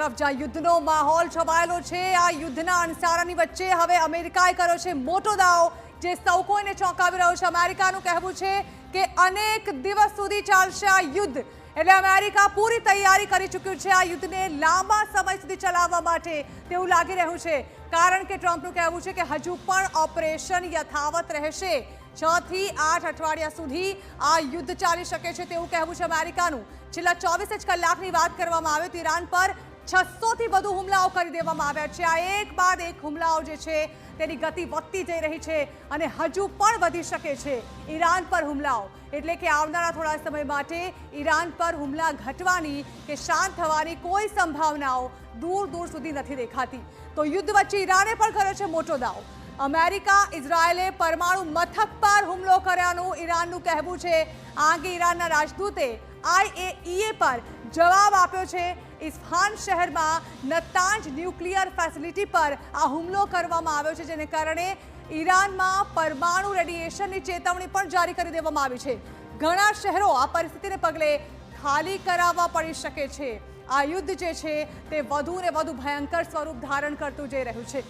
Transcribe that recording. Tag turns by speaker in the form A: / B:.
A: તરફ જ્યાં યુદ્ધનો માહોલ છવાયેલો છે, આ યુદ્ધના અણસારાની વચ્ચે હવે અમેરિકાએ કર્યો છે મોટો દાવ, જે સૌ કોઈને ચોંકાવી રહ્યો છે। અમેરિકાનું કહેવું છે કે અનેક દિવસ સુધી ચાલશે આ યુદ્ધ, એટલે અમેરિકા પૂરી તૈયારી કરી ચૂક્યું છે આ યુદ્ધને લાંબા સમય સુધી ચલાવવા માટે તેવું લાગી રહ્યું છે। કારણ કે ટ્રમ્પનું કહેવું છે કે હજુ પણ ઓપરેશન યથાવત રહેશે, 6 થી 8 અઠવાડિયા સુધી આ યુદ્ધ ચાલી શકે છે તેવું કહેવું છે અમેરિકાનું। છેલ્લા 24 જ કલાકની વાત કરવામાં આવે તો ઈરાન પર 600 થી વધુ હુમલાઓ કરી દેવામાં આવ્યા છે। આ એક બાદ એક હુમલાઓ જે છે તેની ગતિ વધતી જઈ રહી છે અને હજુ પણ વધી શકે છે ઈરાન પર હુમલાઓ, એટલે કે આવનારા થોડા સમય માટે ઈરાન પર હુમલા ઘટવાની કે શાંત થવાની કોઈ સંભાવનાઓ દૂર દૂર સુધી નથી દેખાતી। તો યુદ્ધ વચ્ચે ઈરાને પણ કર્યો છે મોટો દાવ। અમેરિકા ઇઝરાયેલે પરમાણુ મથક પર હુમલો કર્યાનું ઈરાનનું કહેવું છે। આ અંગે ઈરાનના રાજદૂતે IAEA પર જવાબ આપ્યો છે। ઇસ્ફહાન શહેરમાં નતાંજ ન્યુક્લિયર ફેસિલિટી પર આ હુમલો કરવામાં આવ્યો છે, જેને કારણે ઈરાનમાં પરમાણુ રેડિયેશનની ચેતવણી પણ જારી કરી દેવામાં આવી છે। ઘણા શહેરો આ પરિસ્થિતિને પગલે ખાલી કરાવવા પડી શકે છે। આ યુદ્ધ જે છે તે વધુ ને વધુ ભયંકર સ્વરૂપ ધારણ કરતું જઈ રહ્યું છે।